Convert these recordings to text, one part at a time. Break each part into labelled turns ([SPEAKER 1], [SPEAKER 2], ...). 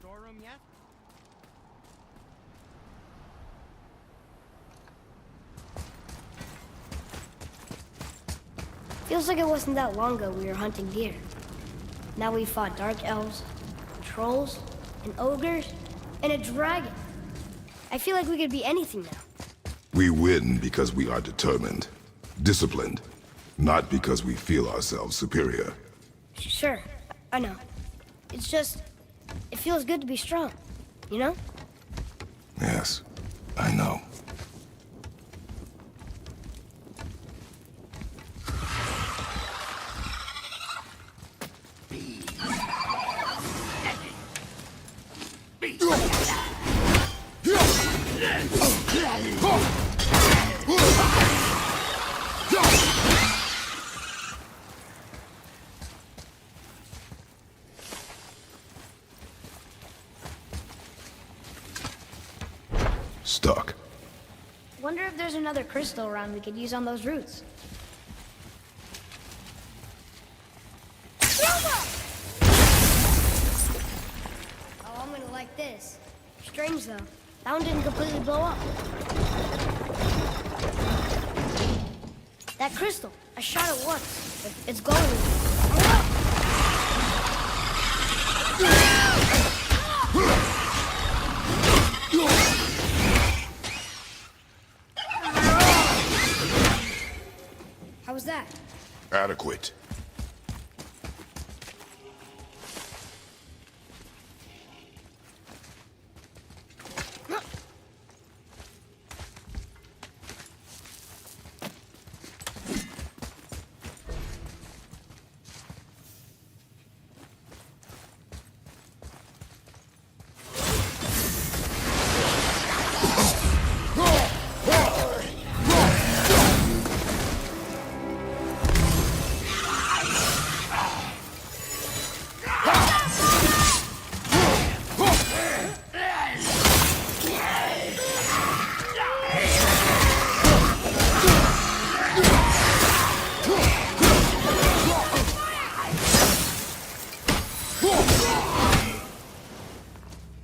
[SPEAKER 1] storeroom yet?
[SPEAKER 2] Feels like it wasn't that long ago we were hunting deer. Now we fought dark elves, trolls, and ogres, and a dragon. I feel like we could be anything now.
[SPEAKER 3] We win because we are determined, disciplined, not because we feel ourselves superior.
[SPEAKER 2] Sure, I know. It's just, it feels good to be strong, you know?
[SPEAKER 3] Yes, I know. Stuck.
[SPEAKER 2] Wonder if there's another crystal around we could use on those roots. Oh, I'm gonna like this. Strange though. That one didn't completely blow up. That crystal, I shot it once, but it's glowing. How was that?
[SPEAKER 3] Adequate.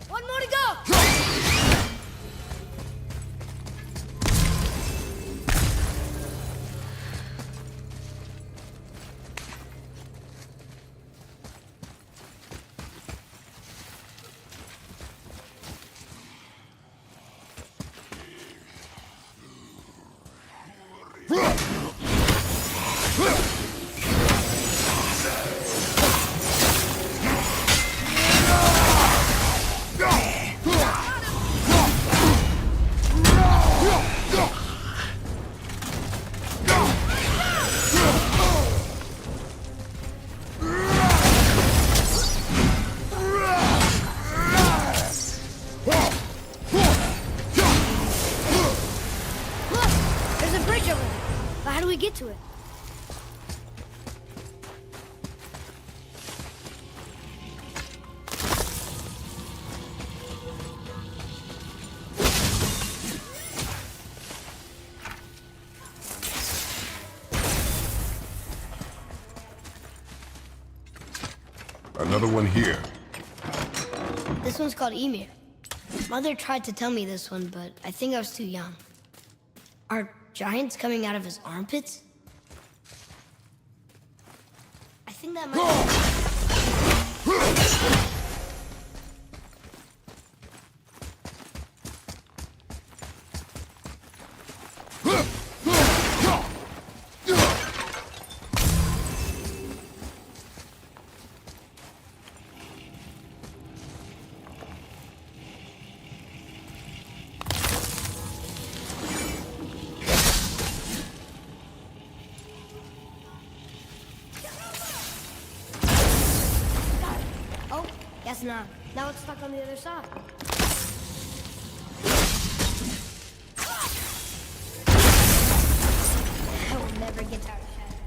[SPEAKER 2] One more to go! How do we get to it?
[SPEAKER 3] Another one here.
[SPEAKER 2] This one's called Emir. Mother tried to tell me this one, but I think I was too young. Are giants coming out of his armpits? I think that might... Guess not. Now it's stuck on the other side. I will never get tired of shadow.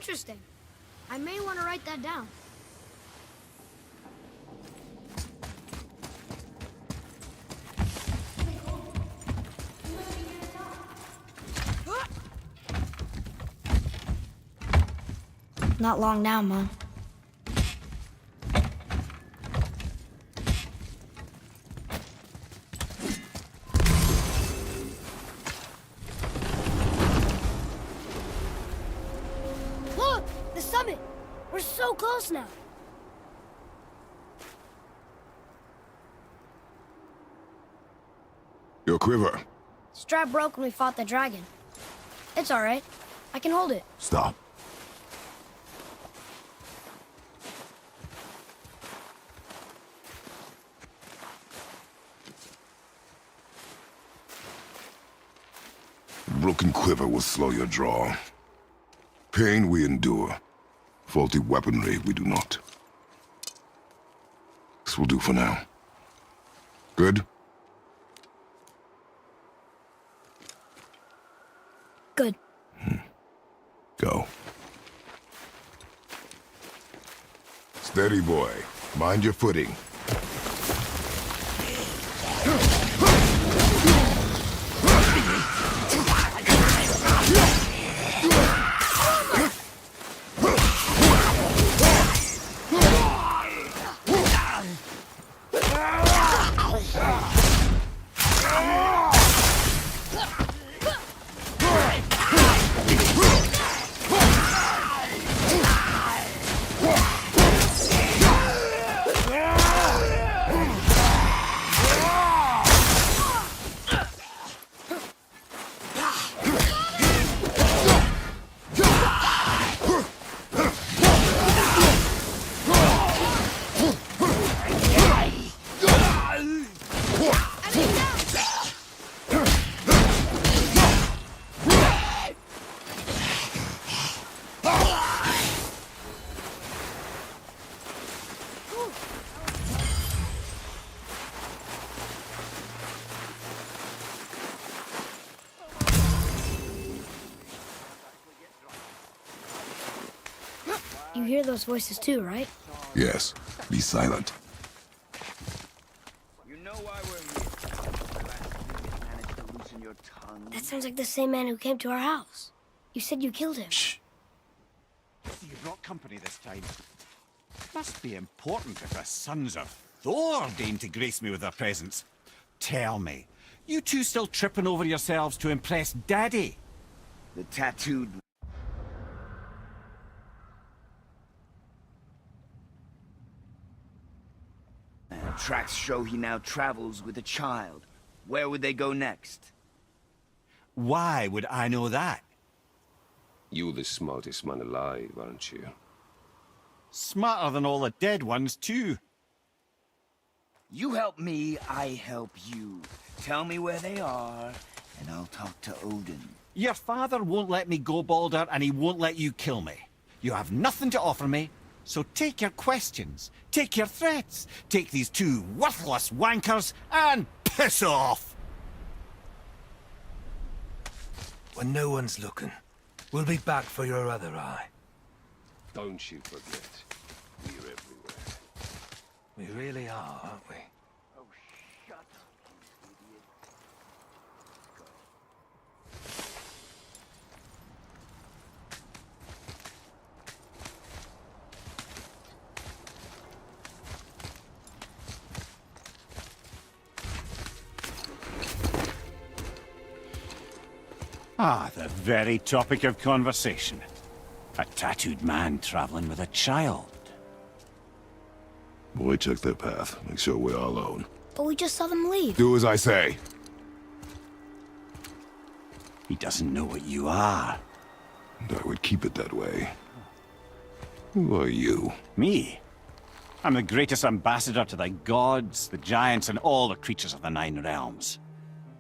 [SPEAKER 2] Interesting. I may want to write that down. Not long now, Mom. Look! The summit! We're so close now!
[SPEAKER 3] Your quiver.
[SPEAKER 2] Strap broke when we fought the dragon. It's alright. I can hold it.
[SPEAKER 3] Stop. Broken quiver will slow your draw. Pain we endure. Faulty weaponry we do not. This will do for now. Good?
[SPEAKER 2] Good.
[SPEAKER 3] Go. Steady, boy. Mind your footing.
[SPEAKER 2] You hear those voices too, right?
[SPEAKER 3] Yes. Be silent.
[SPEAKER 1] You know why we're here. Managed to loosen your tongue.
[SPEAKER 2] That sounds like the same man who came to our house. You said you killed him.
[SPEAKER 3] Shh.
[SPEAKER 4] You brought company this time. Must be important if the sons of Thor deign to grace me with their presence. Tell me, you two still tripping over yourselves to impress Daddy?
[SPEAKER 1] The tattooed. Tracks show he now travels with a child. Where would they go next?
[SPEAKER 4] Why would I know that?
[SPEAKER 5] You're the smartest man alive, aren't you?
[SPEAKER 4] Smarter than all the dead ones, too.
[SPEAKER 1] You help me, I help you. Tell me where they are, and I'll talk to Odin.
[SPEAKER 4] Your father won't let me go, Balder, and he won't let you kill me. You have nothing to offer me, so take your questions, take your threats, take these two worthless wankers, and piss off!
[SPEAKER 6] When no one's looking, we'll be back for your other eye.
[SPEAKER 5] Don't you forget, we're everywhere.
[SPEAKER 6] We really are, aren't we?
[SPEAKER 1] Oh, shut up, you idiot.
[SPEAKER 4] Ah, the very topic of conversation. A tattooed man traveling with a child.
[SPEAKER 3] Boy, check their path. Make sure we're all alone.
[SPEAKER 2] But we just saw them leave.
[SPEAKER 3] Do as I say.
[SPEAKER 4] He doesn't know what you are.
[SPEAKER 3] And I would keep it that way. Who are you?
[SPEAKER 4] Me? I'm the greatest ambassador to the gods, the giants, and all the creatures of the Nine Realms.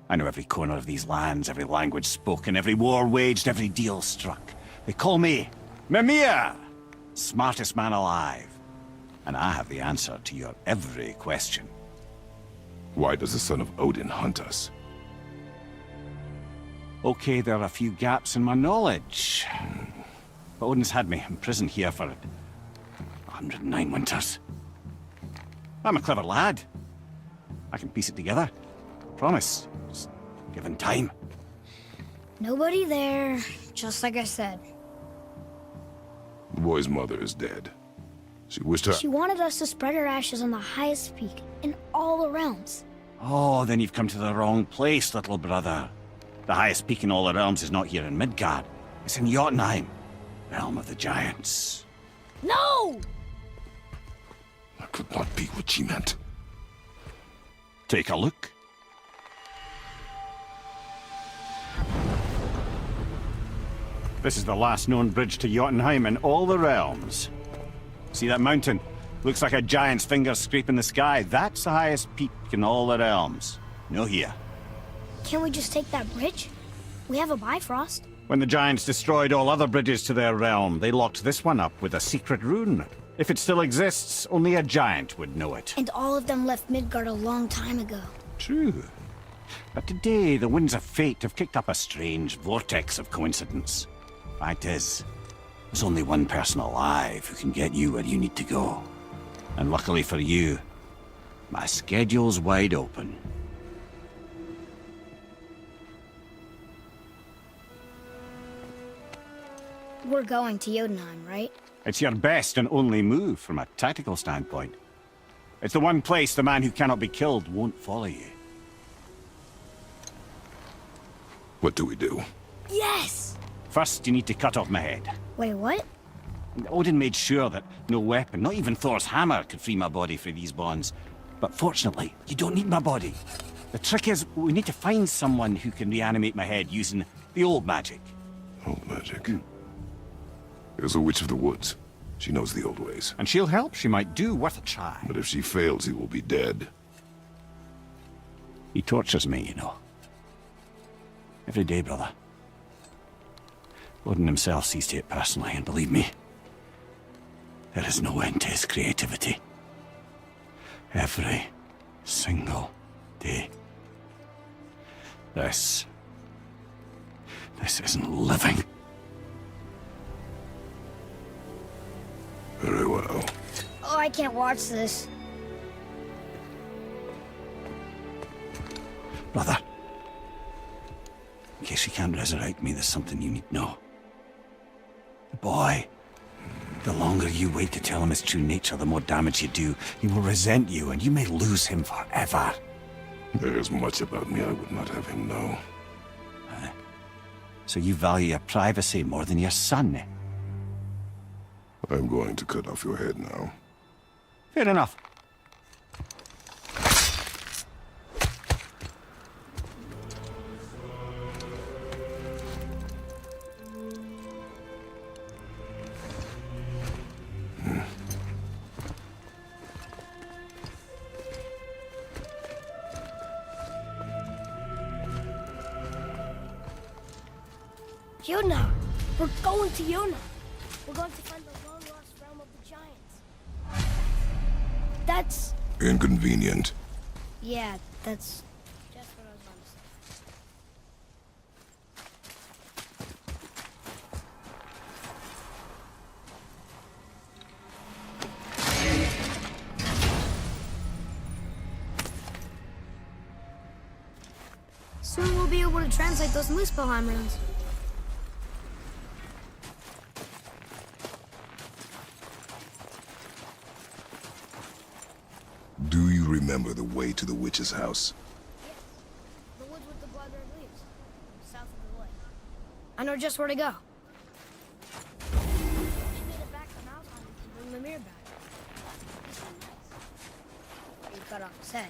[SPEAKER 4] I know every corner of these lands, every language spoken, every war waged, every deal struck. They call me Mimir, smartest man alive. And I have the answer to your every question.
[SPEAKER 3] Why does the son of Odin hunt us?
[SPEAKER 4] Okay, there are a few gaps in my knowledge. but Odin's had me in prison here for 109 winters. I'm a clever lad. I can piece it together. Promise. Just given time.
[SPEAKER 2] Nobody there, just like I said.
[SPEAKER 3] The boy's mother is dead. She wished her...
[SPEAKER 2] She wanted us to spread her ashes on the highest peak in all the realms.
[SPEAKER 4] Oh, then you've come to the wrong place, little brother. The highest peak in all the realms is not here in Midgard. It's in Jotunheim, realm of the giants.
[SPEAKER 2] No!
[SPEAKER 3] That could not be what she meant.
[SPEAKER 4] Take a look. This is the last known bridge to Jotunheim in all the realms. See that mountain? Looks like a giant's finger scraping the sky. That's the highest peak in all the realms. No here.
[SPEAKER 2] Can't we just take that bridge? We have a Bifrost.
[SPEAKER 4] When the giants destroyed all other bridges to their realm, they locked this one up with a secret rune. If it still exists, only a giant would know it.
[SPEAKER 2] And all of them left Midgard a long time ago.
[SPEAKER 4] True. But today, the winds of fate have kicked up a strange vortex of coincidence. Fact is, there's only one person alive who can get you where you need to go. And luckily for you, my schedule's wide open.
[SPEAKER 2] We're going to Jotunheim, right?
[SPEAKER 4] It's your best and only move from a tactical standpoint. It's the one place the man who cannot be killed won't follow you.
[SPEAKER 3] What do we do?
[SPEAKER 2] Yes!
[SPEAKER 4] First, you need to cut off my head.
[SPEAKER 2] Wait, what?
[SPEAKER 4] Odin made sure that no weapon, not even Thor's hammer, could free my body from these bonds. But fortunately, you don't need my body. The trick is, we need to find someone who can reanimate my head using the old magic.
[SPEAKER 3] Old magic. There's a witch of the woods. She knows the old ways.
[SPEAKER 4] And she'll help. She might do worth a try.
[SPEAKER 3] But if she fails, he will be dead.
[SPEAKER 4] He tortures me, you know. Every day, brother. Odin himself sees to it personally, and believe me, there is no end to his creativity. Every single day. This isn't living.
[SPEAKER 3] Very well.
[SPEAKER 2] Oh, I can't watch this.
[SPEAKER 4] Brother, in case he can't resurrect me, there's something you need to know. The boy, the longer you wait to tell him his true nature, the more damage you do. He will resent you, and you may lose him forever.
[SPEAKER 3] There is much about me I would not have him know.
[SPEAKER 4] So you value your privacy more than your son, eh?
[SPEAKER 3] I'm going to cut off your head now.
[SPEAKER 4] Fair enough.
[SPEAKER 2] Yona! We're going to Yona! We're going to find the long-lost realm of the giants. That's...
[SPEAKER 3] Inconvenient.
[SPEAKER 2] Yeah, that's just what I was going to say. Soon we'll be able to translate those Muspelheim runes.
[SPEAKER 3] Do you remember the way to the witch's house?
[SPEAKER 2] Yes. The woods with the blood-red leaves. South of the lake. I know just where to go. She made it back from out hunting to bring Mimir back. He's so nice. You cut off his head.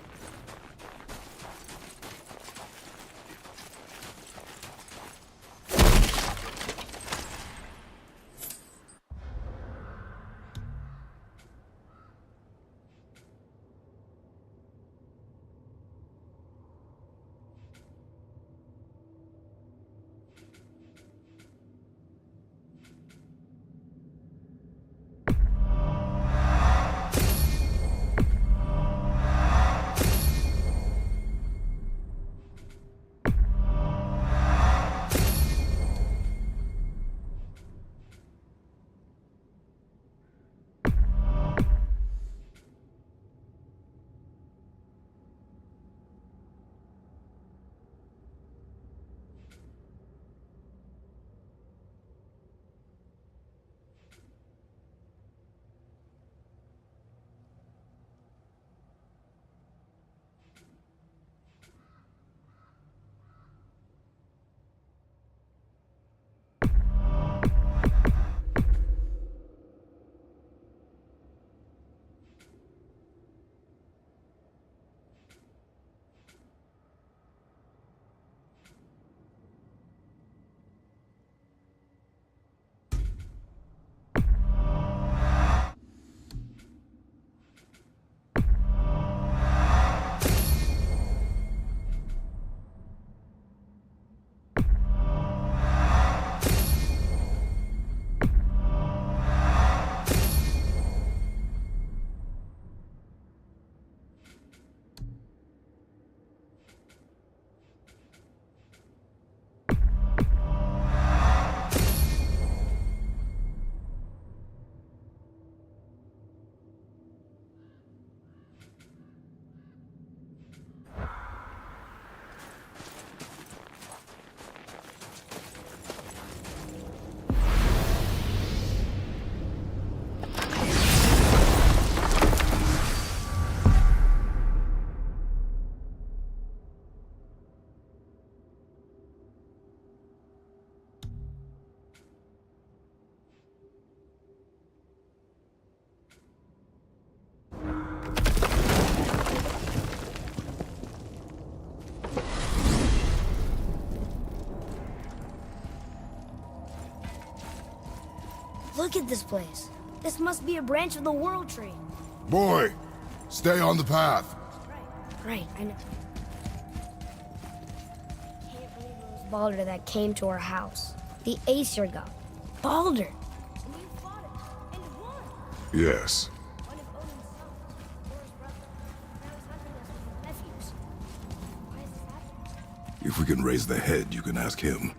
[SPEAKER 2] Look at this place. This must be a branch of the World Tree.
[SPEAKER 3] Boy, stay on the path.
[SPEAKER 2] Right, I know. Can't believe it was Baldur that came to our house. The Aesir god. Baldur! And you fought it, and won!
[SPEAKER 3] Yes.
[SPEAKER 2] One of Odin's sons, Thor's brother. Now he's hunting us with his nephews. Why is this happening?
[SPEAKER 3] If we can raise the head, you can ask him.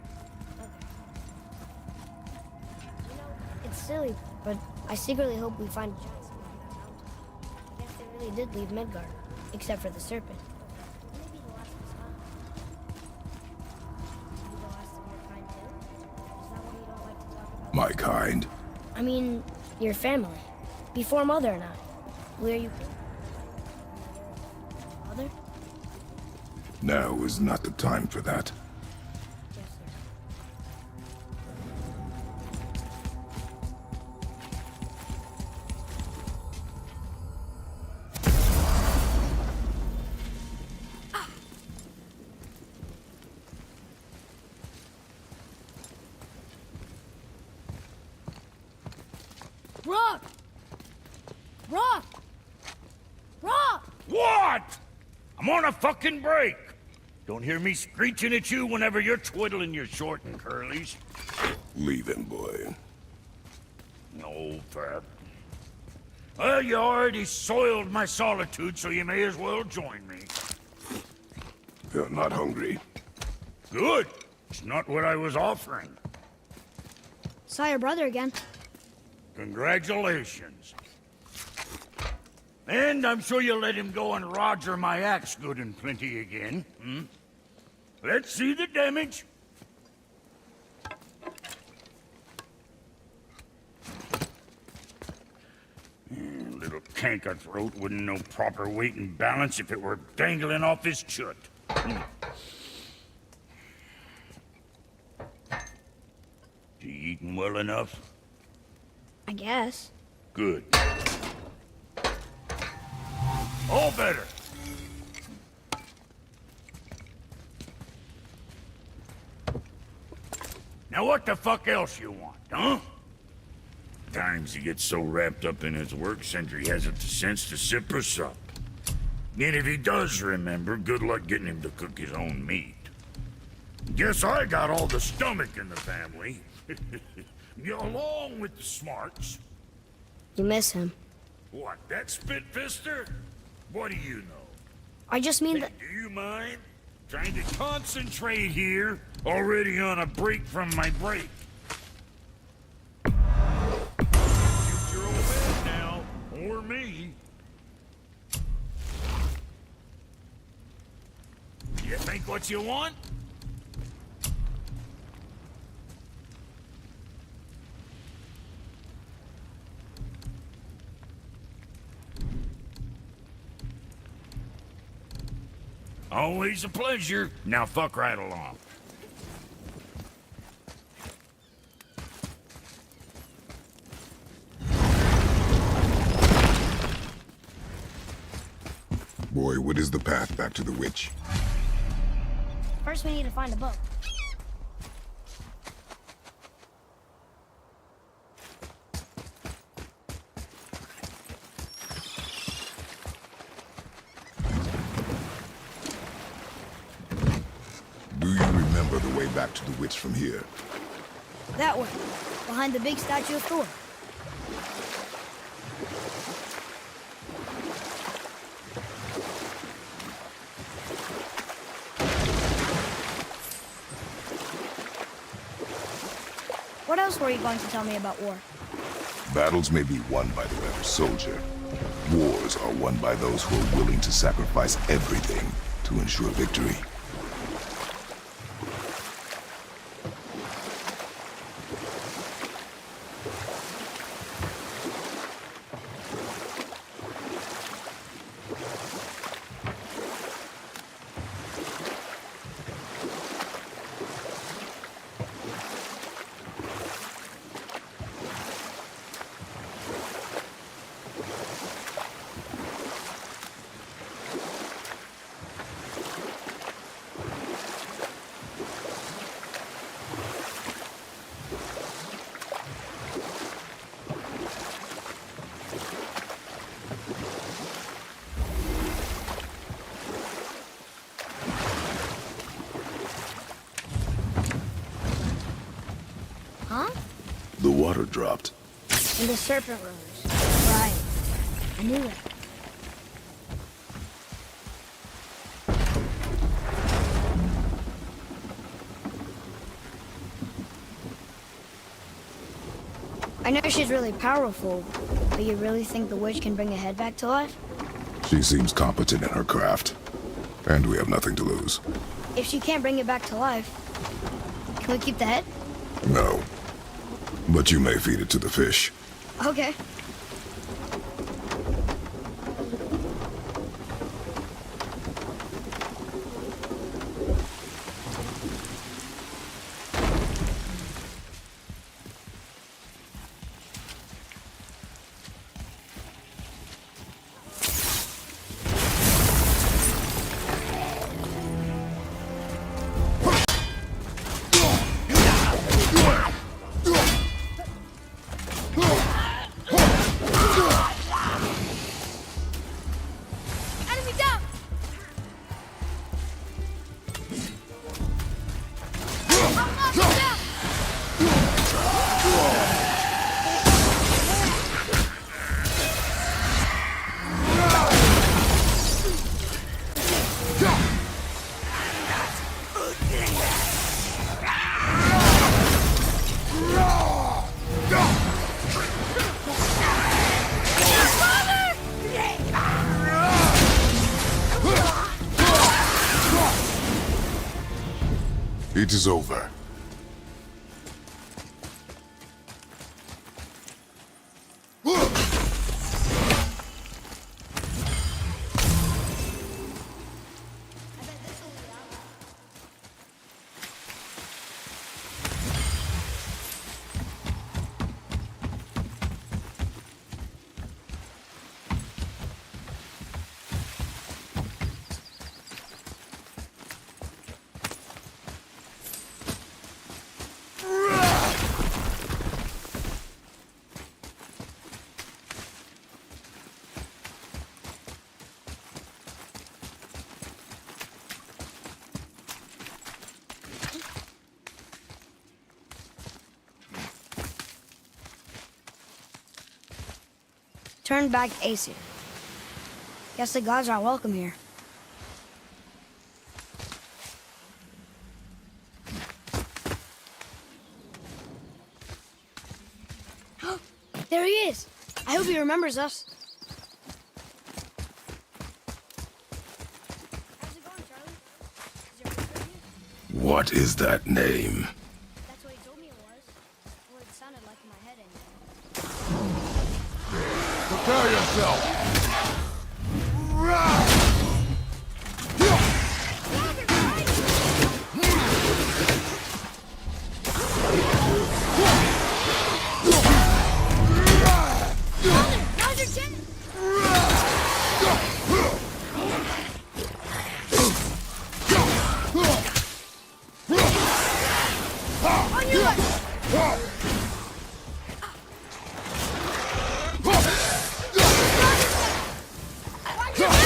[SPEAKER 2] You know, it's silly, but I secretly hope we find a giant somewhere on that mountain. I guess they really did leave Midgard, except for the serpent. Maybe the last of his kind. Maybe the last of your kind too? Is that why you don't like to talk about?
[SPEAKER 3] My kind.
[SPEAKER 2] I mean, your family. Before Mother and I. Where you came from. Mother?
[SPEAKER 3] Now is not the time for that.
[SPEAKER 2] Yes, sir. Rock! Rock! Rock!
[SPEAKER 7] What? I'm on a fucking break. Don't hear me screeching at you whenever you're twiddling your short and curlies.
[SPEAKER 3] Leave him, boy.
[SPEAKER 7] No, Fat. Well, you already soiled my solitude, so you may as well join me.
[SPEAKER 3] You're not hungry.
[SPEAKER 7] Good. It's not what I was offering.
[SPEAKER 2] Saw your brother again.
[SPEAKER 7] Congratulations. And I'm sure you'll let him go and roger my axe good and plenty again, hmm? Let's see the damage. Little canker throat wouldn't know proper weight and balance if it were dangling off his chut. You eating well enough?
[SPEAKER 2] I guess.
[SPEAKER 7] Good. All better. Now what the fuck else you want, huh? Times he gets so wrapped up in his work, Sentry hasn't the sense to sip or sup. And if he does remember, good luck getting him to cook his own meat. Guess I got all the stomach in the family. Along with the smarts.
[SPEAKER 2] You miss him.
[SPEAKER 7] What, that spit-fister? What do you know?
[SPEAKER 2] I just mean
[SPEAKER 7] Hey,
[SPEAKER 2] that...
[SPEAKER 7] do you mind? Trying to concentrate here. Already on a break from my break. Shoot your old man now, or me. You think what you want? Always a pleasure. Now fuck right along.
[SPEAKER 3] Boy, what is the path back to the witch?
[SPEAKER 2] First we need to find a boat.
[SPEAKER 3] Do you remember the way back to the witch from here?
[SPEAKER 2] That way. Behind the big statue of Thor. What else were you going to tell me about war?
[SPEAKER 3] Battles may be won by the better soldier. Wars are won by those who are willing to sacrifice everything to ensure victory. water dropped?
[SPEAKER 2] And the serpent rose. Right. I knew it. I know she's really powerful, but you really think the witch can bring a head back to life?
[SPEAKER 3] She seems competent in her craft. And we have nothing to lose.
[SPEAKER 2] If she can't bring it back to life, can we keep the head?
[SPEAKER 3] No. But you may feed it to the fish.
[SPEAKER 2] Okay. Enemy down!
[SPEAKER 3] It is over.
[SPEAKER 2] Turn back Aesir. Guess the gods aren't welcome here. There he is! I hope he remembers us. How's it going, Charlie? Is it really good news?
[SPEAKER 3] What is that name?
[SPEAKER 2] That's what he told me it was. Or it sounded like in my head anyway.
[SPEAKER 3] Prepare yourself!
[SPEAKER 2] Now's your chance! On your left! Watch your back!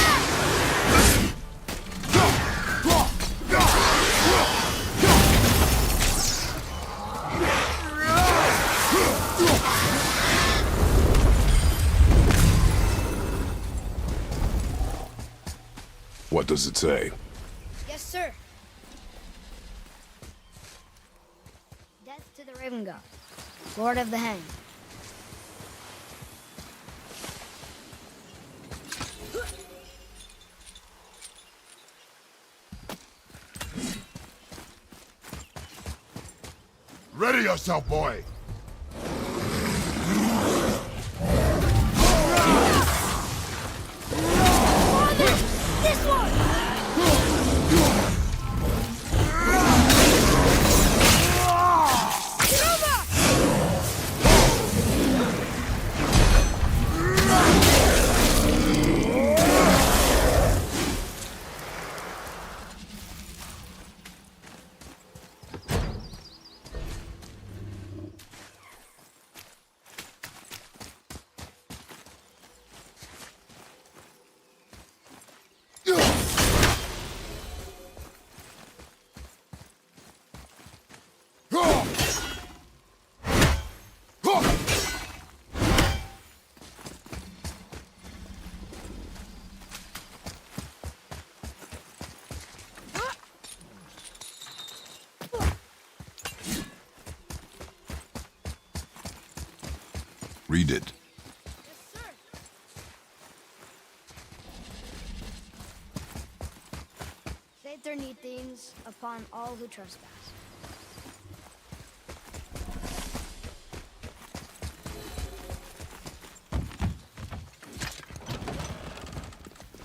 [SPEAKER 3] What does it say?
[SPEAKER 2] Yes, sir. Death to the Raven God, Lord of the Hang.
[SPEAKER 3] Ready yourself, boy!
[SPEAKER 2] This one!
[SPEAKER 3] Read it.
[SPEAKER 2] Yes, sir. Say their neat things upon all who trespass.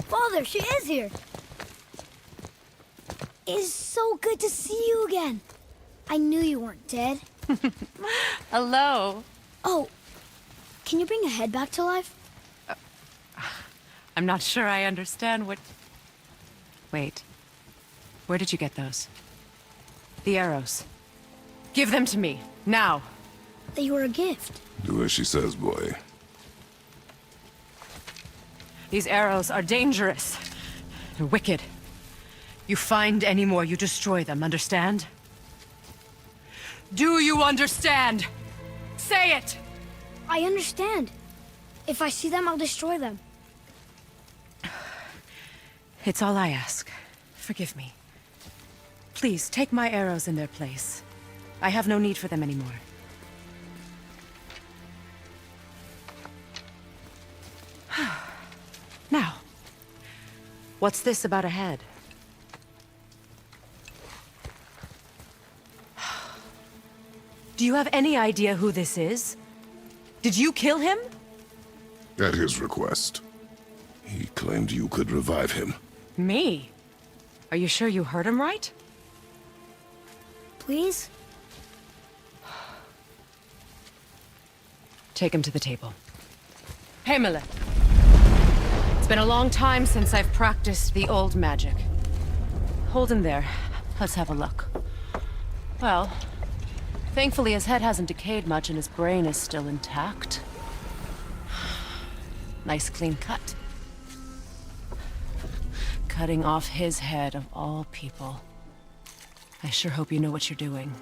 [SPEAKER 2] Father, she is here. It is so good to see you again. I knew you weren't dead.
[SPEAKER 8] Hello.
[SPEAKER 2] Oh, can you bring a head back to life?
[SPEAKER 8] I'm not sure I understand what... Wait. Where did you get those? The arrows. Give them to me, now.
[SPEAKER 2] They were a gift.
[SPEAKER 3] Do as she says, boy.
[SPEAKER 8] These arrows are dangerous. They're wicked. You find any more, you destroy them, understand? Do you understand? Say it!
[SPEAKER 2] I understand. If I see them, I'll destroy them.
[SPEAKER 8] It's all I ask. Forgive me. Please, take my arrows in their place. I have no need for them anymore. Now, what's this about a head? Do you have any idea who this is? Did you kill him?
[SPEAKER 3] At his request. He claimed you could revive him.
[SPEAKER 8] Me? Are you sure you heard him right?
[SPEAKER 2] Please?
[SPEAKER 8] Take him to the table. Pamela. It's been a long time since I've practiced the old magic. Hold him there. Let's have a look. Well, thankfully his head hasn't decayed much and his brain is still intact. Nice clean cut. Cutting off his head of all people. I sure hope you know what you're doing.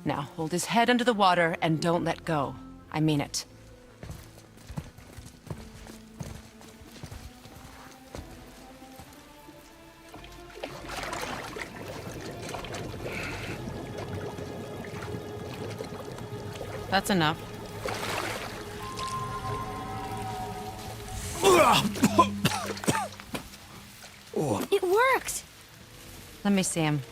[SPEAKER 8] Now, hold his head under the water and don't let go. I mean it. That's enough.
[SPEAKER 2] It worked!
[SPEAKER 8] Let me see him.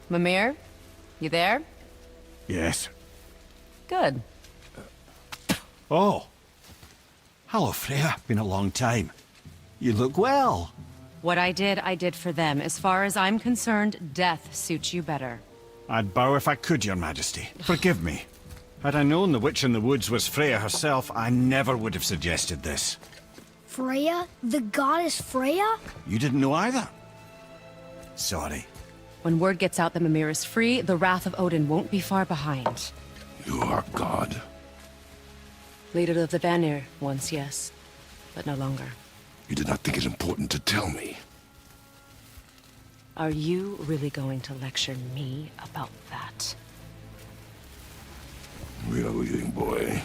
[SPEAKER 8] Mimir? You there?
[SPEAKER 4] Yes.
[SPEAKER 8] Good.
[SPEAKER 4] Oh. Hello, Freya. Been a long time. You look well.
[SPEAKER 8] What I did for them. As far as I'm concerned, death suits you better.
[SPEAKER 4] I'd bow if I could, Your Majesty. Forgive me. Had I known the witch in the woods was Freya herself, I never would have suggested this.
[SPEAKER 2] Freya? The goddess Freya?
[SPEAKER 4] You didn't know either? Sorry.
[SPEAKER 8] When word gets out that Mimir is free, the wrath of Odin won't be far behind.
[SPEAKER 3] You are God.
[SPEAKER 8] Leader of the Vanir, once yes, but no longer.
[SPEAKER 3] You did not think it important to tell me.
[SPEAKER 8] Are you really going to lecture me about that?
[SPEAKER 3] We are leaving, boy.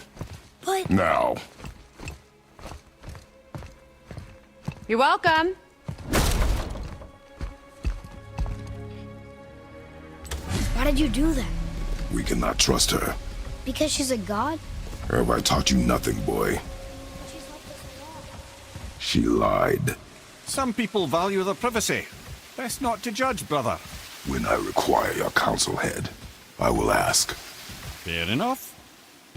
[SPEAKER 2] But...
[SPEAKER 3] Now.
[SPEAKER 8] You're welcome.
[SPEAKER 2] Why did you do that?
[SPEAKER 3] We cannot trust her.
[SPEAKER 2] Because she's a god?
[SPEAKER 3] Have I taught you nothing, boy?
[SPEAKER 2] She's helped us a lot.
[SPEAKER 3] She lied.
[SPEAKER 4] Some people value their privacy. Best not to judge, brother.
[SPEAKER 3] When I require your council head, I will ask.
[SPEAKER 4] Fair enough.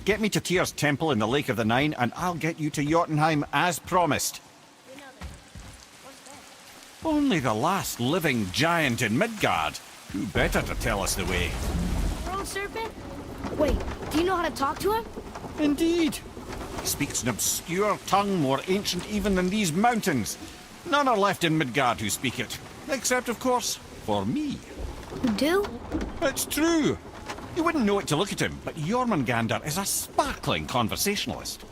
[SPEAKER 4] Get me to Tyr's temple in the Lake of the Nine, and I'll get you to Jotunheim as promised.
[SPEAKER 2] We know that. What's that?
[SPEAKER 4] Only the last living giant in Midgard. Who better to tell us the way?
[SPEAKER 2] World serpent? Wait, do you know how to talk to him?
[SPEAKER 4] Indeed. He speaks an obscure tongue more ancient even than these mountains. None are left in Midgard who speak it. Except, of course, for me.
[SPEAKER 2] You do?
[SPEAKER 4] It's true. You wouldn't know it to look at him, but Jormungandr is a sparkling conversationalist.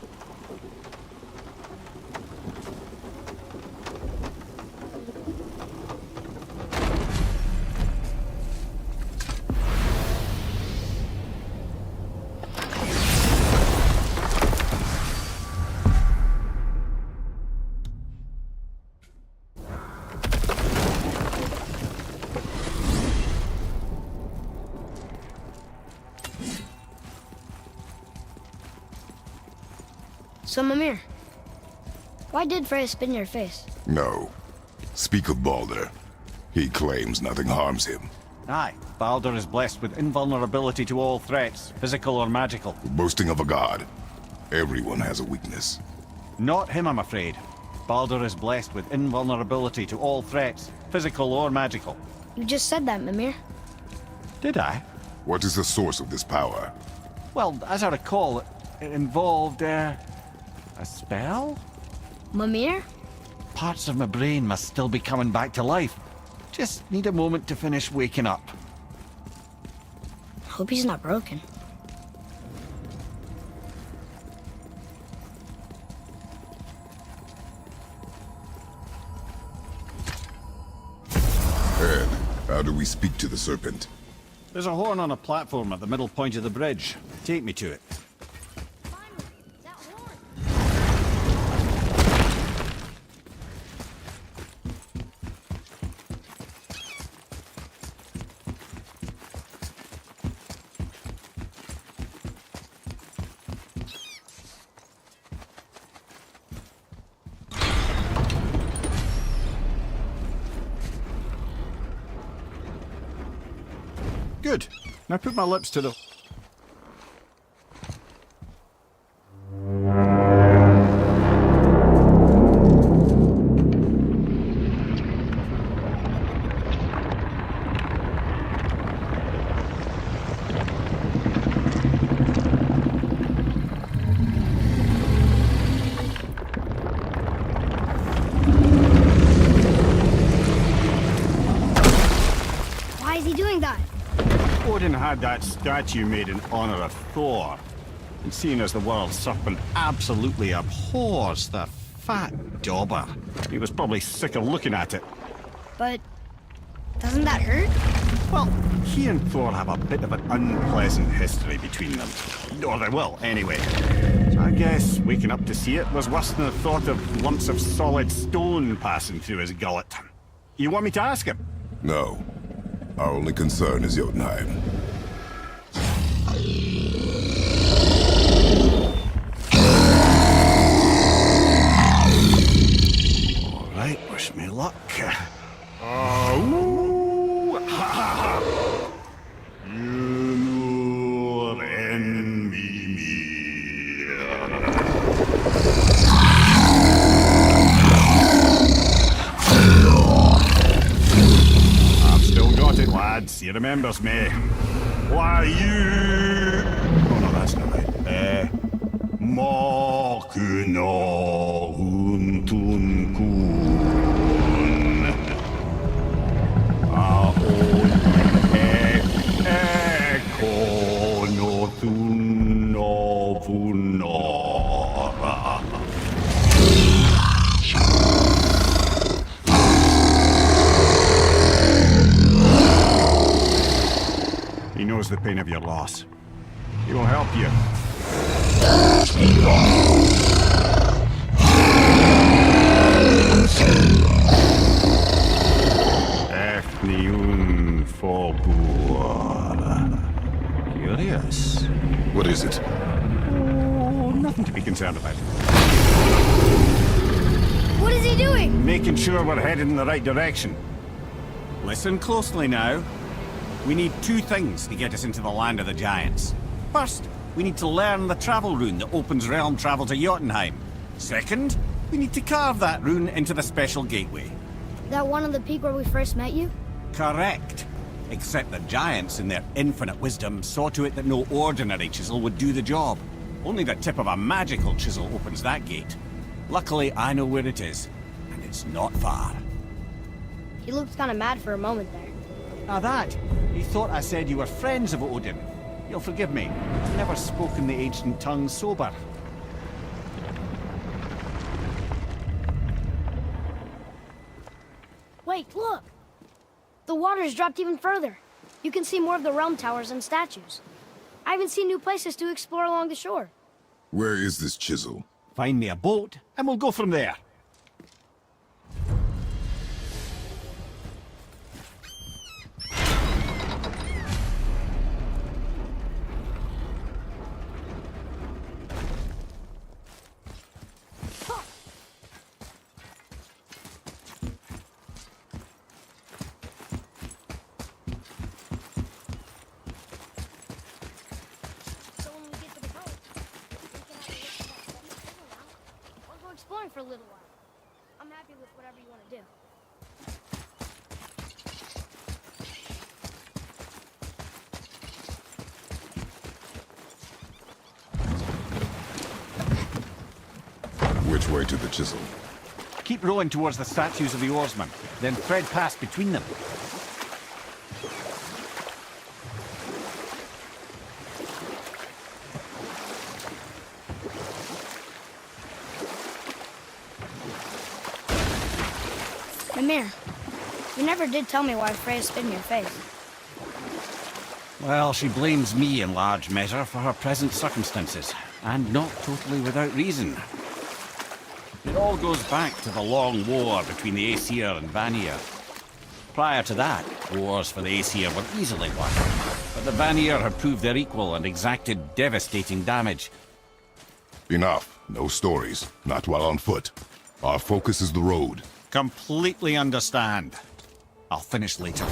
[SPEAKER 2] So, Mimir, why did Freya spit in your face?
[SPEAKER 3] No. Speak of Baldur. He claims nothing harms him.
[SPEAKER 4] Aye, Baldur is blessed with invulnerability to all threats, physical or magical.
[SPEAKER 3] Boasting of a god. Everyone has a weakness.
[SPEAKER 4] Not him, I'm afraid. Baldur is blessed with invulnerability to all threats, physical or magical.
[SPEAKER 2] You just said that, Mimir.
[SPEAKER 4] Did I?
[SPEAKER 3] What is the source of this power?
[SPEAKER 4] Well, as I recall, it involved, a spell?
[SPEAKER 2] Mimir?
[SPEAKER 4] Parts of my brain must still be coming back to life. Just need a moment to finish waking up.
[SPEAKER 2] Hope he's not broken.
[SPEAKER 3] Ed, how do we speak to the serpent?
[SPEAKER 4] There's a horn on a platform at the middle point of the bridge. Take me to it.
[SPEAKER 2] Finally, that horn!
[SPEAKER 4] Good. Now put my lips to the...
[SPEAKER 2] Why is he doing that?
[SPEAKER 4] Odin had that statue made in honor of Thor. And seeing as the world's serpent absolutely abhors the fat dauber, he was probably sick of looking at it.
[SPEAKER 2] But doesn't that hurt?
[SPEAKER 4] Well, he and Thor have a bit of an unpleasant history between them. Or they will, anyway. So I guess waking up to see it was worse than the thought of lumps of solid stone passing through his gullet. You want me to ask him?
[SPEAKER 3] No. Our only concern is Jotunheim.
[SPEAKER 4] All right, wish me luck. Ooh, ha, ha, ha. You're enemy me. I've still got it, lads. He remembers me. Why you? Oh no, that's not right. Makuna huntun kun. Aon ekono thunovunora. He knows the pain of your loss. He will help you. Efniun Fogur. Curious.
[SPEAKER 3] What is it?
[SPEAKER 4] Oh, nothing to be concerned about.
[SPEAKER 2] What is he doing?
[SPEAKER 4] Making sure we're headed in the right direction. Listen closely now. We need two things to get us into the land of the giants. First, we need to learn the travel rune that opens realm travel to Jotunheim. Second, we need to carve that rune into the special gateway.
[SPEAKER 2] That one on the peak where we first met you?
[SPEAKER 4] Correct. Except the giants, in their infinite wisdom, saw to it that no ordinary chisel would do the job. Only the tip of a magical chisel opens that gate. Luckily, I know where it is, and it's not far.
[SPEAKER 2] He looked kind of mad for a moment there.
[SPEAKER 4] Now that, he thought I said you were friends of Odin. You'll forgive me. I've never spoken the ancient tongue sober.
[SPEAKER 2] Wait, look! The water's dropped even further. You can see more of the realm towers and statues. I even see new places to explore along the shore.
[SPEAKER 3] Where is this chisel?
[SPEAKER 4] Find me a boat, and we'll go from there.
[SPEAKER 2] for a little while. I'm happy with whatever you want to do.
[SPEAKER 3] Which way to the chisel?
[SPEAKER 4] Keep rowing towards the statues of the oarsmen, then thread past between them.
[SPEAKER 2] Mimir, you never did tell me why Freya spit in your face.
[SPEAKER 4] Well, she blames me in large measure for her present circumstances, and not totally without reason. It all goes back to the long war between the Aesir and Vanir. Prior to that, wars for the Aesir were easily won, but the Vanir had proved their equal and exacted devastating damage.
[SPEAKER 3] Enough. No stories. Not while on foot. Our focus is the road.
[SPEAKER 4] Completely understand. I'll finish later.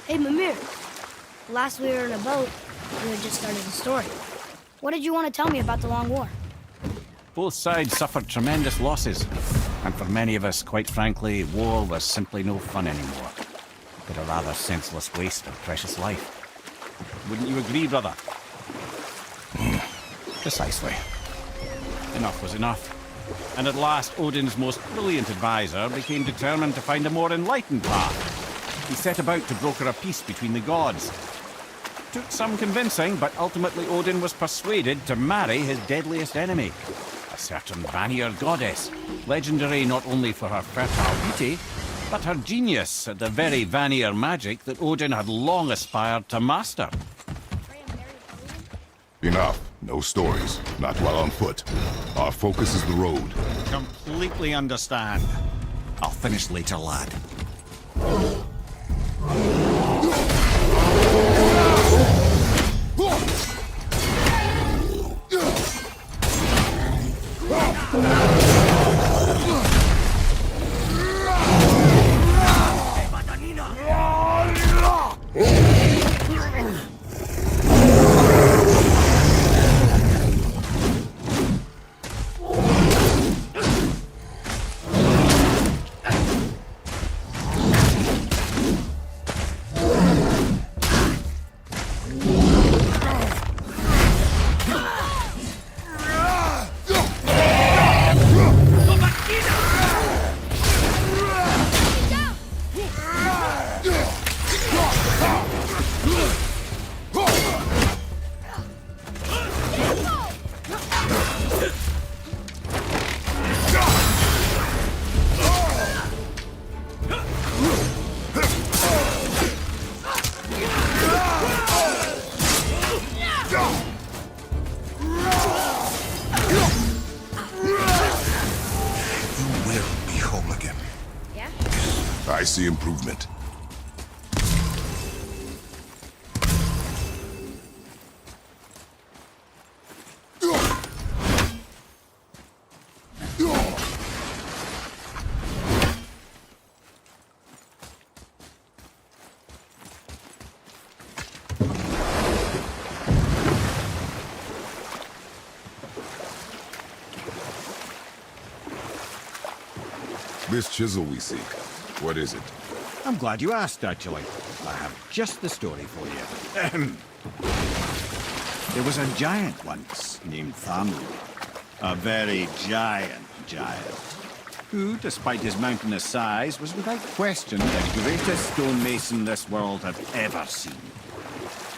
[SPEAKER 2] Hey, Mimir. Last we were in a boat, we had just started the story. What did you want to tell me about the Long War?
[SPEAKER 4] Both sides suffered tremendous losses. And for many of us, quite frankly, war was simply no fun anymore. But a rather senseless waste of precious life. Wouldn't you agree, brother? Precisely. Enough was enough. And at last, Odin's most brilliant advisor became determined to find a more enlightened path. He set about to broker a peace between the gods. Took some convincing, but ultimately Odin was persuaded to marry his deadliest enemy, a certain Vanir goddess, legendary not only for her fertile beauty, but her genius at the very Vanir magic that Odin had long aspired to master.
[SPEAKER 3] Enough. No stories. Not while on foot. Our focus is the road.
[SPEAKER 4] Completely understand. I'll finish later, lad.
[SPEAKER 3] I see improvement. This chisel we seek, what is it?
[SPEAKER 4] I'm glad you asked, actually. I have just the story for you. There was a giant once named Thamur. A very giant, who, despite his mountainous size, was without question the greatest stonemason this world had ever seen.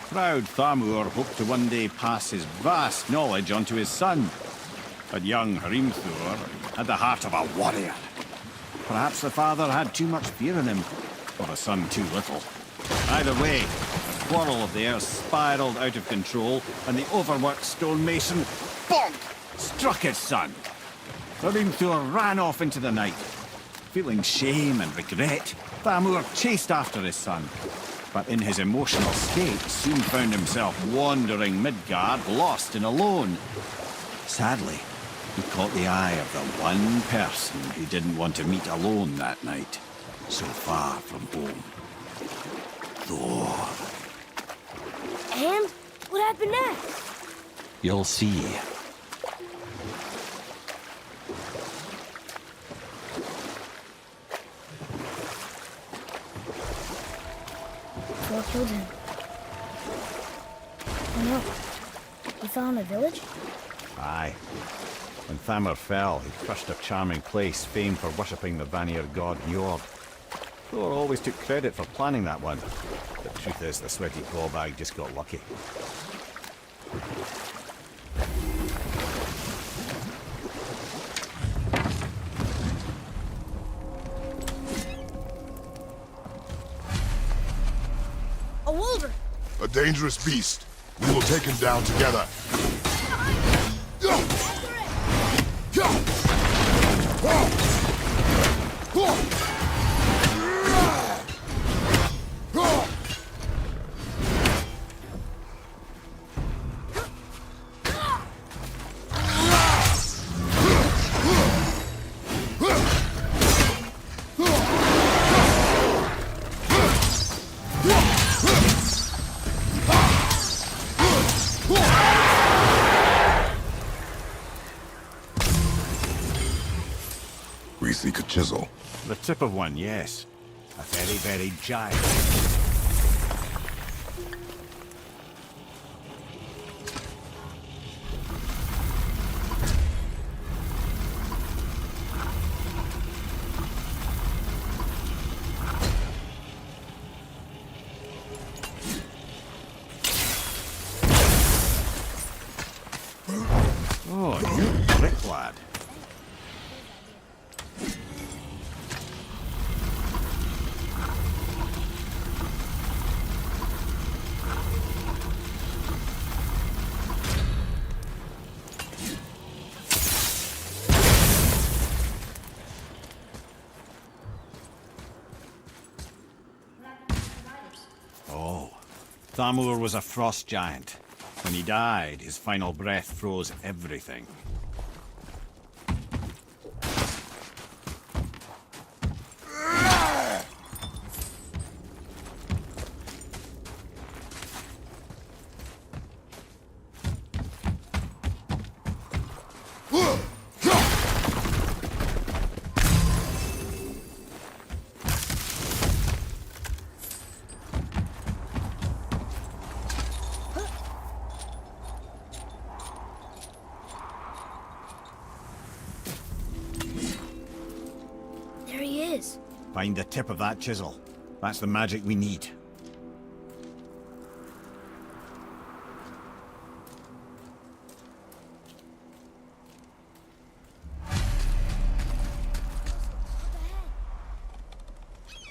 [SPEAKER 4] Proud Thamur hoped to one day pass his vast knowledge on to his son. But young Hrimthur had the heart of a warrior. Perhaps the father had too much fear in him, or the son too little. Either way, the quarrel of theirs spiraled out of control, and the overworked stonemason, bonk, struck his son. Hrimthur ran off into the night. Feeling shame and regret, Thamur chased after his son, but in his emotional state soon found himself wandering Midgard, lost and alone. Sadly, he caught the eye of the one person he didn't want to meet alone that night, so far from home. Thor.
[SPEAKER 2] And what happened next?
[SPEAKER 4] You'll see.
[SPEAKER 2] Thor killed him. Oh no. He fell in a village?
[SPEAKER 4] Aye. When Thamur fell, he crushed a charming place famed for worshipping the Vanir god Njord. Thor always took credit for planning that one. The truth is, the sweaty clawbag just got lucky.
[SPEAKER 2] A wolver!
[SPEAKER 3] A dangerous beast. We will take him down together.
[SPEAKER 2] Yeah!
[SPEAKER 3] chisel.
[SPEAKER 4] The tip of one, yes. A very, very giant. Oh, you prick, lad. Oh, Thamur was a frost giant. When he died, his final breath froze everything.
[SPEAKER 2] There he is.
[SPEAKER 4] Find the tip of that chisel. That's the magic we need.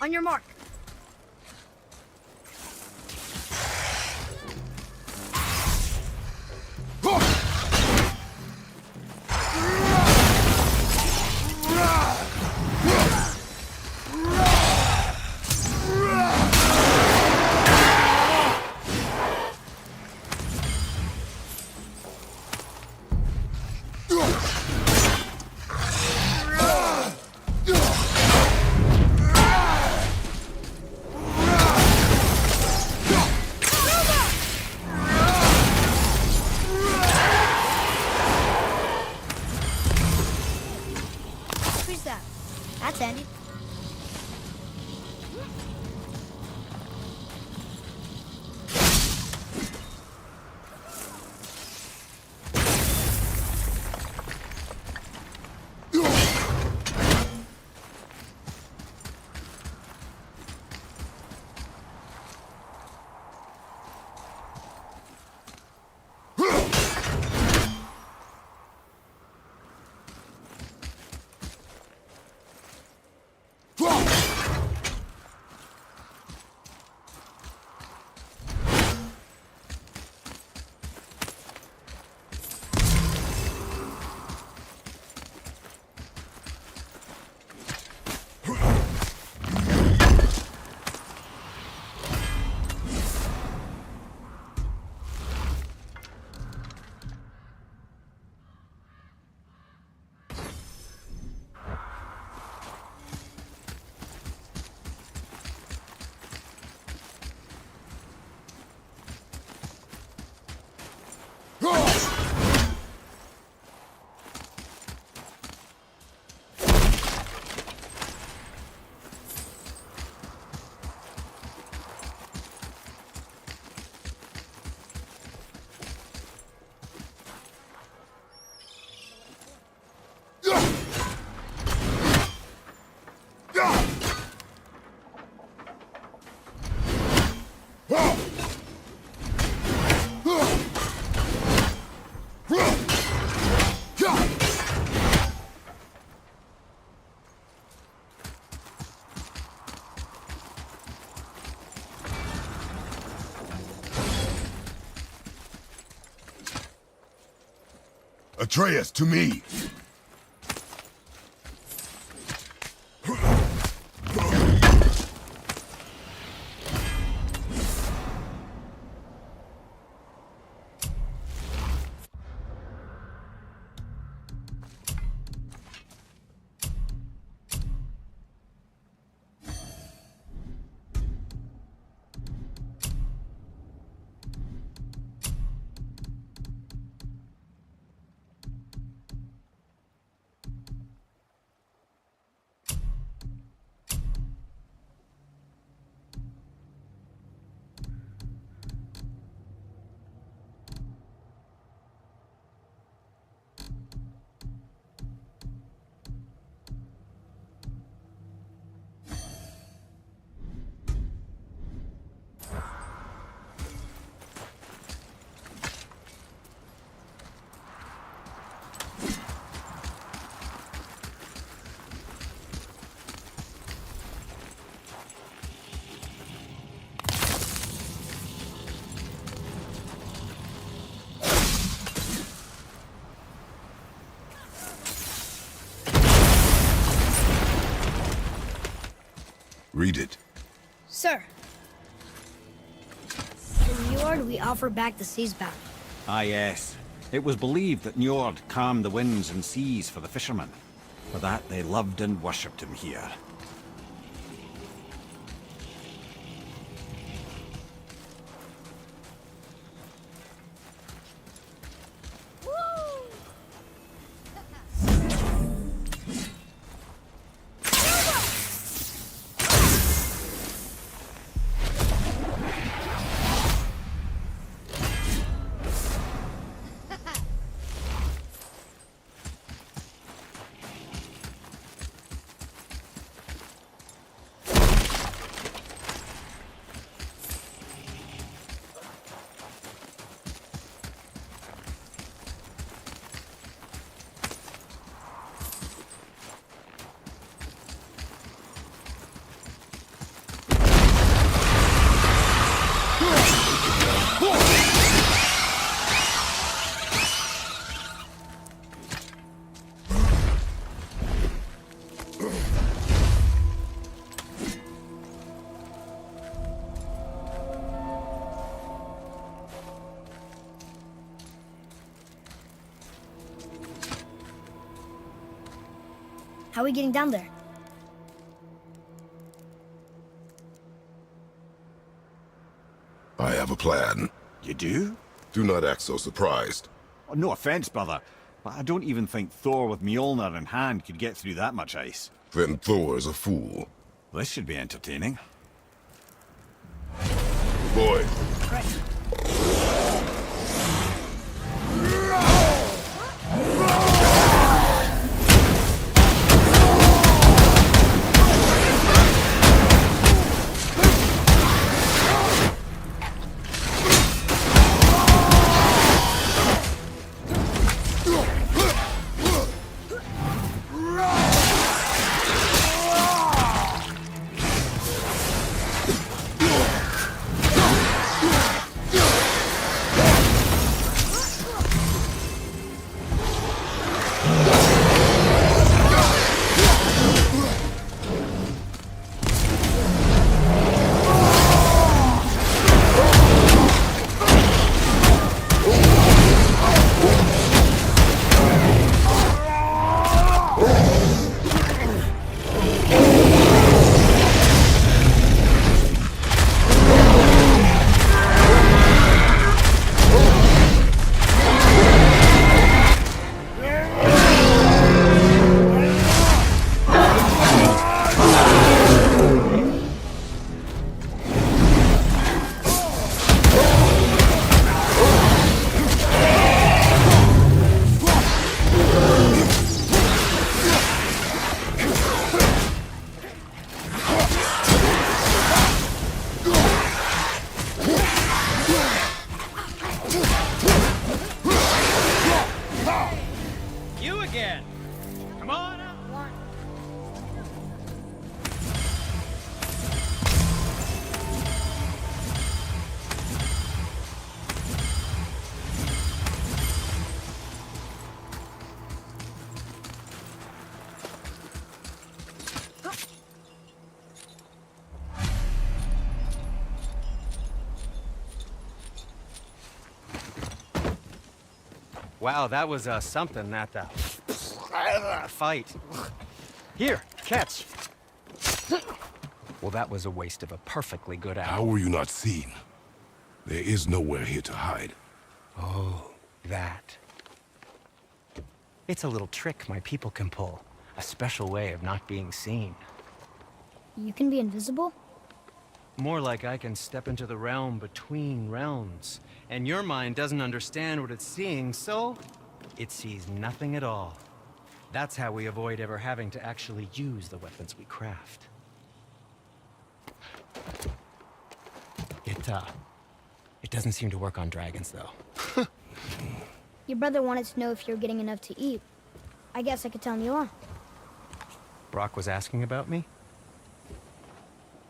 [SPEAKER 2] On your mark. Who's that? That's Andy.
[SPEAKER 3] Atreus, to me!
[SPEAKER 2] Njord, we offer back the sea's bounty.
[SPEAKER 4] Ah, yes. It was believed that Njord calmed the winds and seas for the fishermen. For that, they loved and worshipped him here.
[SPEAKER 2] How are we getting down there?
[SPEAKER 3] I have a plan.
[SPEAKER 4] You do?
[SPEAKER 3] Do not act so surprised.
[SPEAKER 4] Oh, no offense, brother, but I don't even think Thor with Mjolnir in hand could get through that much ice.
[SPEAKER 3] Then Thor's a fool.
[SPEAKER 4] This should be entertaining.
[SPEAKER 3] Boy,
[SPEAKER 9] You again. Come on up. Wow, that was something, that fight. Here, catch. Well, that was a waste of a perfectly good
[SPEAKER 3] how
[SPEAKER 9] hour.
[SPEAKER 3] were you not seen? There is nowhere here to hide.
[SPEAKER 9] Oh, that. It's a little trick my people can pull. A special way of not being seen.
[SPEAKER 2] You can be invisible?
[SPEAKER 9] More like I can step into the realm between realms. And your mind doesn't understand what it's seeing, so it sees nothing at all. That's how we avoid ever having to actually use the weapons we craft. It doesn't seem to work on dragons, though.
[SPEAKER 2] Your brother wanted to know if you're getting enough to eat. I guess I could tell him you are.
[SPEAKER 9] Brock was asking about me?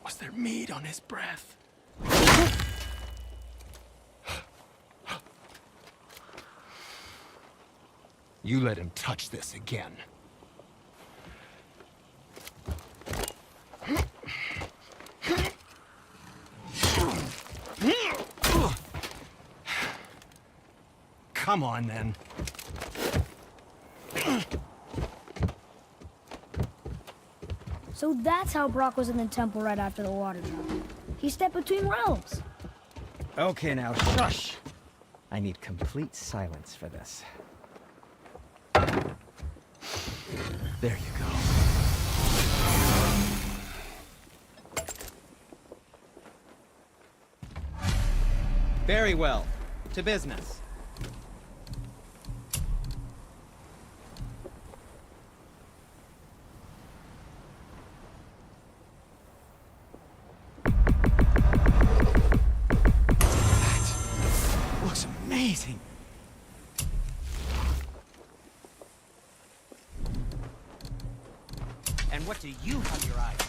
[SPEAKER 9] Was there meat on his breath? You let him touch this again. come on, then.
[SPEAKER 2] So that's how Brock was in the temple right after the water drop. He stepped between realms.
[SPEAKER 9] Okay, now, shush! I need complete silence for this. There you go. Very well. To business.
[SPEAKER 4] Looks amazing.
[SPEAKER 9] And what do you have your eye on?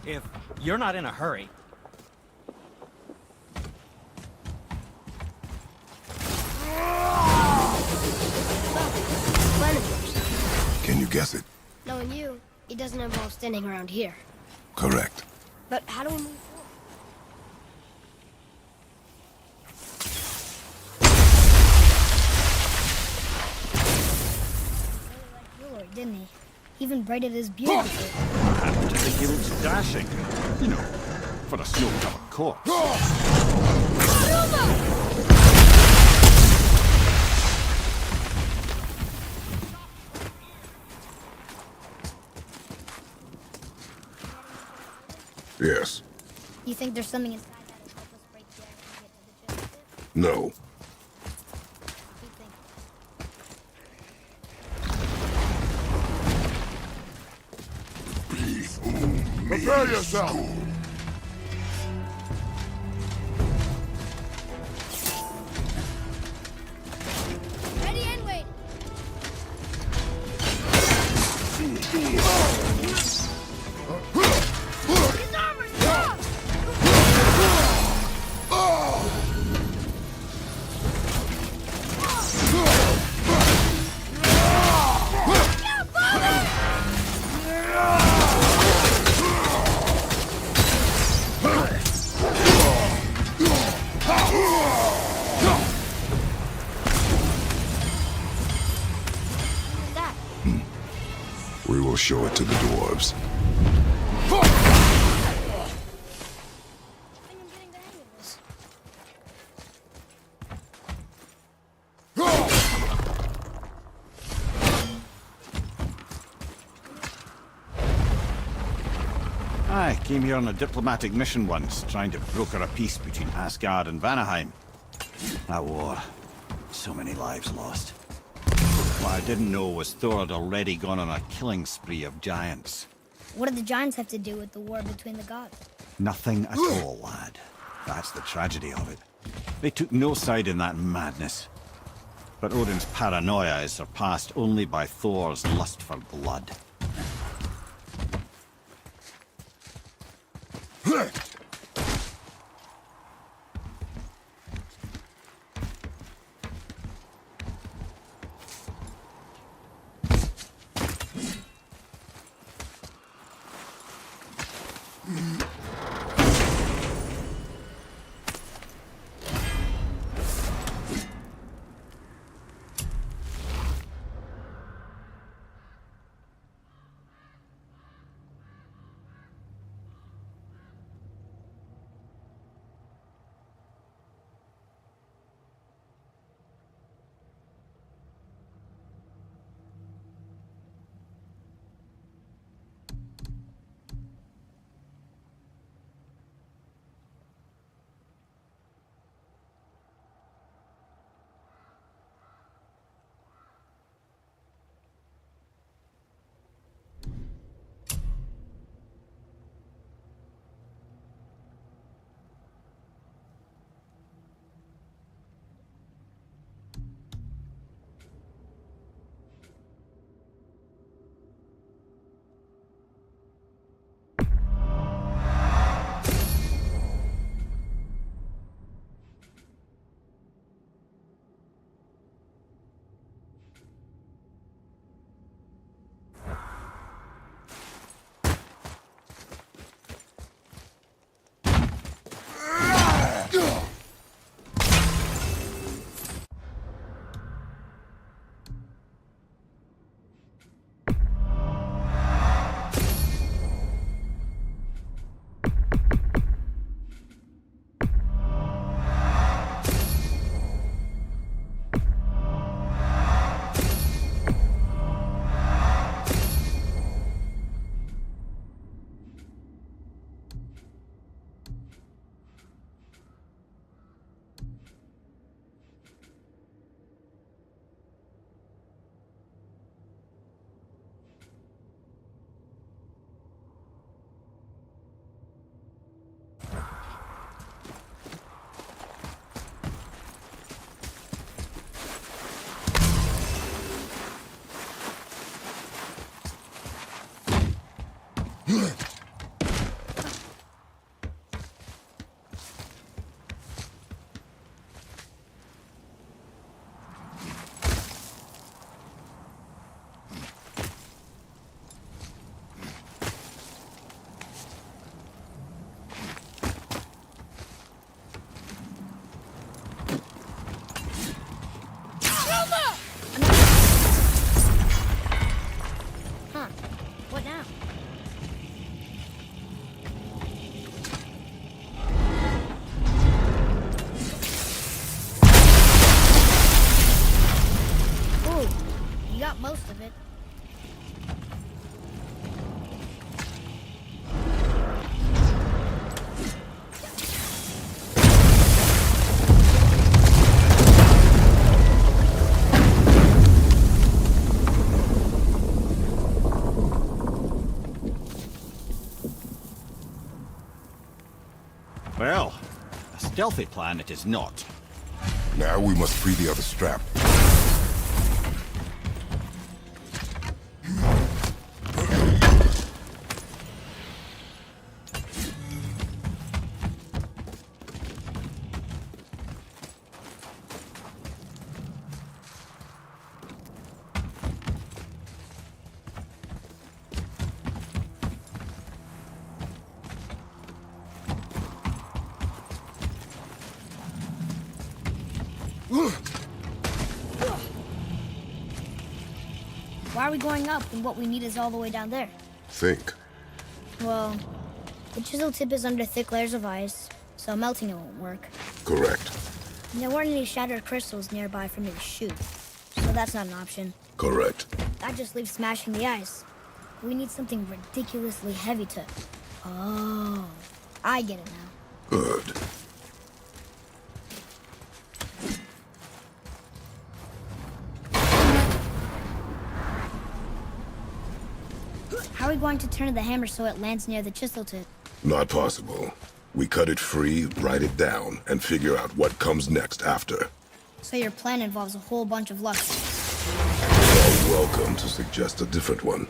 [SPEAKER 9] If you're not in a hurry.
[SPEAKER 2] Plan of yours.
[SPEAKER 3] Can you guess it?
[SPEAKER 2] Knowing you, it doesn't involve standing around here.
[SPEAKER 3] Correct.
[SPEAKER 2] But how do we move forward? Really liked Willard, didn't he? Even braided his beard before.
[SPEAKER 4] I happen to think he looks dashing. You know, for a snow-covered corpse.
[SPEAKER 3] Yes.
[SPEAKER 2] You think there's something inside that'll help us break the ice and get to the chest of it?
[SPEAKER 3] No.
[SPEAKER 2] Keep thinking.
[SPEAKER 3] Prepare yourself!
[SPEAKER 2] Ready and wait. His armor's up!
[SPEAKER 3] We will show it to the dwarves.
[SPEAKER 2] I think I'm getting the hang of this.
[SPEAKER 4] I came here on a diplomatic mission once, trying to broker a peace between Asgard and Vanaheim. That war. So many lives lost. What I didn't know was Thor had already gone on a killing spree of giants.
[SPEAKER 2] What did the giants have to do with the war between the gods?
[SPEAKER 4] Nothing at all, lad. That's the tragedy of it. They took no side in that madness. But Odin's paranoia is surpassed only by Thor's lust for blood.
[SPEAKER 2] most of it.
[SPEAKER 4] Well, a stealthy plan it is not.
[SPEAKER 3] Now we must free the other strap.
[SPEAKER 2] Why are we going up when what we need is all the way down there?
[SPEAKER 3] Think.
[SPEAKER 2] Well, the chisel tip is under thick layers of ice, so melting it won't work.
[SPEAKER 3] Correct.
[SPEAKER 2] And there weren't any shattered crystals nearby for me to shoot, so that's not an option.
[SPEAKER 3] Correct.
[SPEAKER 2] That just leaves smashing the ice. We need something ridiculously heavy to Oh, I get it now.
[SPEAKER 3] Good.
[SPEAKER 2] How are we going to turn the hammer so it lands near the chisel tip?
[SPEAKER 3] Not possible. We cut it free, write it down, and figure out what comes next after.
[SPEAKER 2] So your plan involves a whole bunch of luck.
[SPEAKER 3] You're welcome to suggest a different one.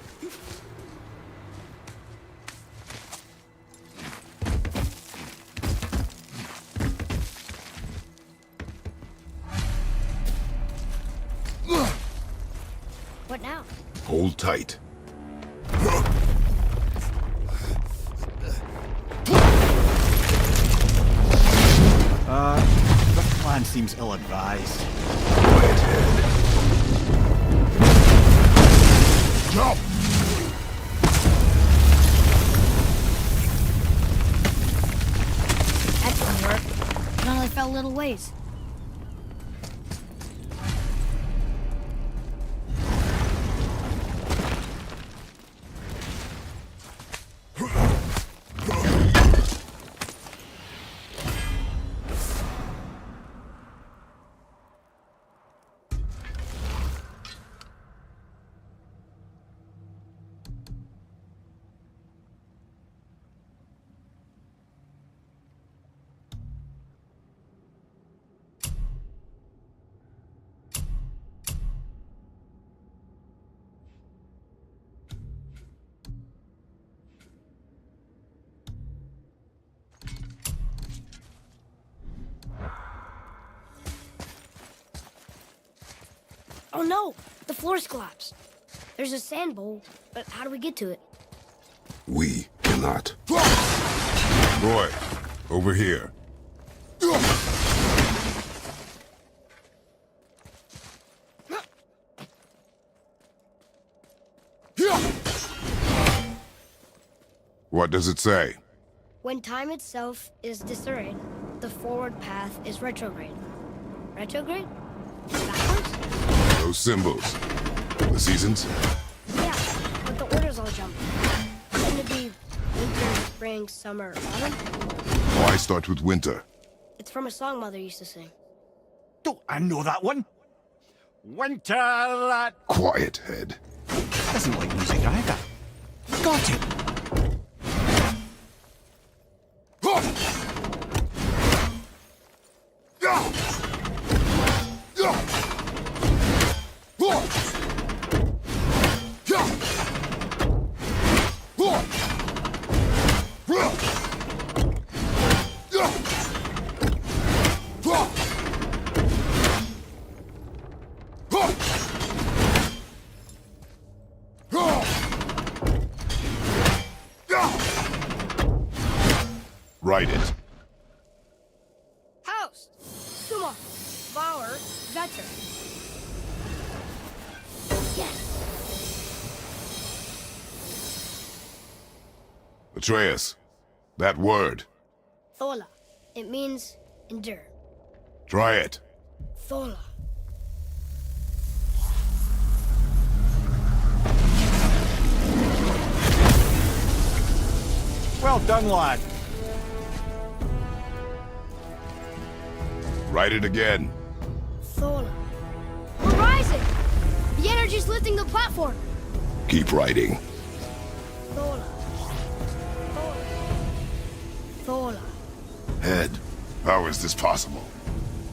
[SPEAKER 2] What now?
[SPEAKER 3] Hold tight.
[SPEAKER 4] This plan seems ill-advised.
[SPEAKER 3] Quiet head. Jump!
[SPEAKER 2] That didn't work. It only fell little ways. Oh no! The floor's collapsed. There's a sand bowl, but how do we get to it?
[SPEAKER 3] We cannot. Boy, over here. What does it say?
[SPEAKER 2] When time itself is disarrayed, the forward path is retrograde. Retrograde? Backwards?
[SPEAKER 3] Those symbols. The seasons?
[SPEAKER 2] Yeah, but the orders all jump. Shouldn't it be winter, spring, summer, autumn?
[SPEAKER 3] Why start with winter?
[SPEAKER 2] It's from a song Mother used to sing.
[SPEAKER 4] Don't I know that one? Winter that
[SPEAKER 3] Quiet head.
[SPEAKER 4] doesn't like music either. Got it.
[SPEAKER 3] Write it.
[SPEAKER 2] House! Suma! Bauer! Vetter! Yes!
[SPEAKER 3] Atreus, that word.
[SPEAKER 2] Thola. It means endure.
[SPEAKER 3] Try it.
[SPEAKER 2] Thola.
[SPEAKER 4] Well done, lad.
[SPEAKER 3] Write it again.
[SPEAKER 2] Thola. We're rising! The energy's lifting the platform!
[SPEAKER 3] Keep writing.
[SPEAKER 2] Thola. Thola. Thola.
[SPEAKER 3] Head, how is this possible?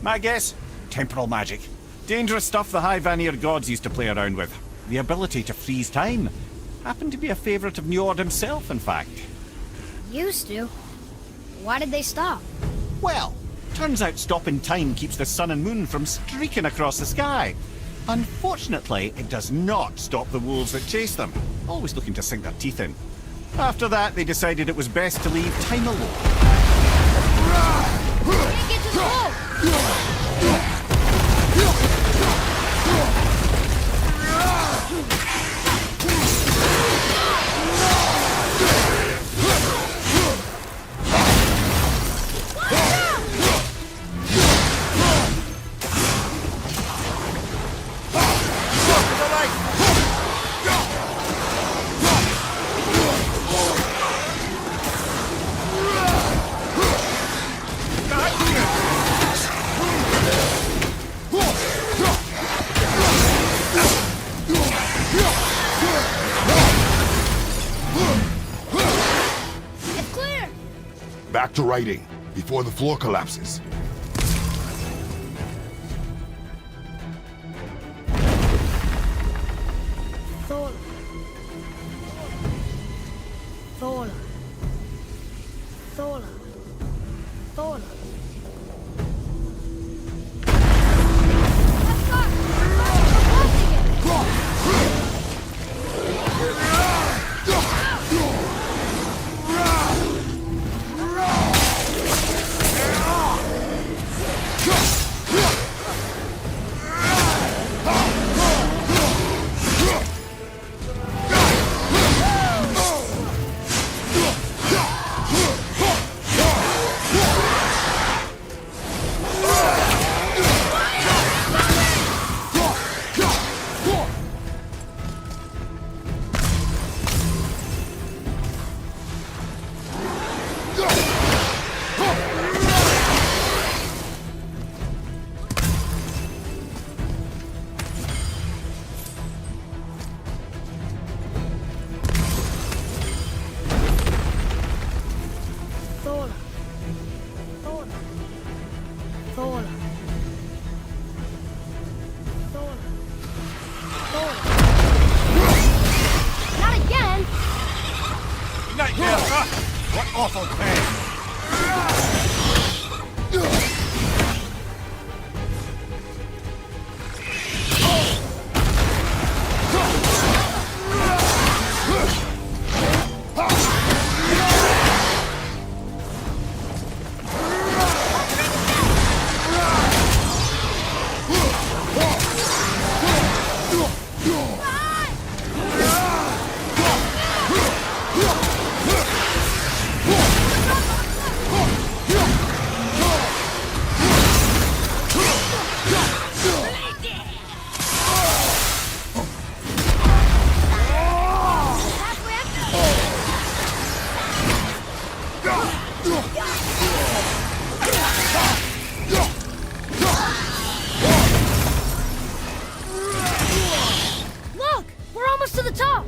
[SPEAKER 4] My guess? Temporal magic. Dangerous stuff the High Vanir gods used to play around with. The ability to freeze time. Happened to be a favourite of Njord himself, in fact.
[SPEAKER 2] Used to. Why did they stop?
[SPEAKER 4] Well, turns out stopping time keeps the sun and moon from streaking across the sky. Unfortunately, it does not stop the wolves that chase them, always looking to sink their teeth in. After that, they decided it was best to leave time alone.
[SPEAKER 2] Can't get to the hole!
[SPEAKER 3] Back to writing, before the floor collapses.
[SPEAKER 2] Thola. Thola. Thola. Thola. Let's go!
[SPEAKER 4] What awful pain!
[SPEAKER 2] Look! We're almost to the top!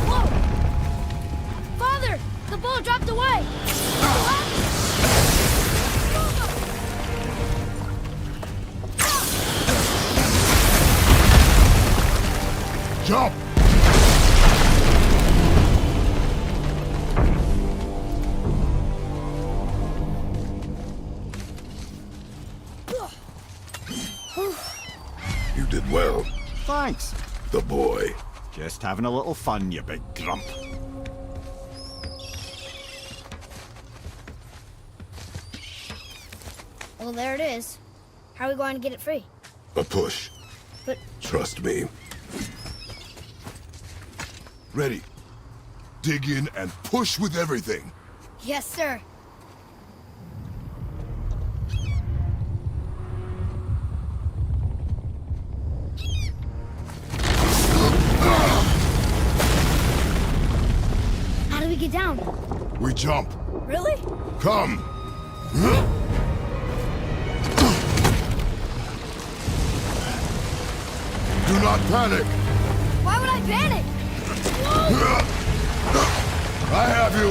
[SPEAKER 2] Whoa! Father! The ball dropped away!
[SPEAKER 3] Jump! You did well,
[SPEAKER 4] Thanks.
[SPEAKER 3] the boy.
[SPEAKER 4] Just having a little fun, you big grump.
[SPEAKER 2] Well, there it is. How are we going to get it free?
[SPEAKER 3] A push.
[SPEAKER 2] But
[SPEAKER 3] Trust me. Ready. Dig in and push with everything.
[SPEAKER 2] yes, sir. How do we get down?
[SPEAKER 3] We jump.
[SPEAKER 2] Really?
[SPEAKER 3] Come. Do not panic.
[SPEAKER 2] Why would I panic?
[SPEAKER 3] I have you.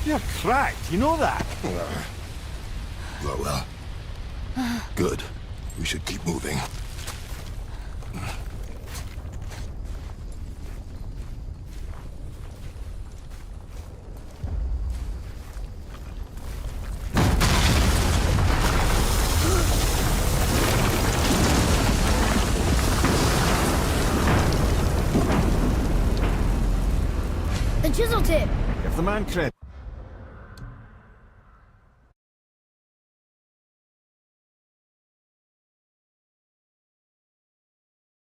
[SPEAKER 4] You're cracked, you know that?
[SPEAKER 3] Well. Good. We should keep moving.
[SPEAKER 2] The chisel tip.
[SPEAKER 4] Give the man credit.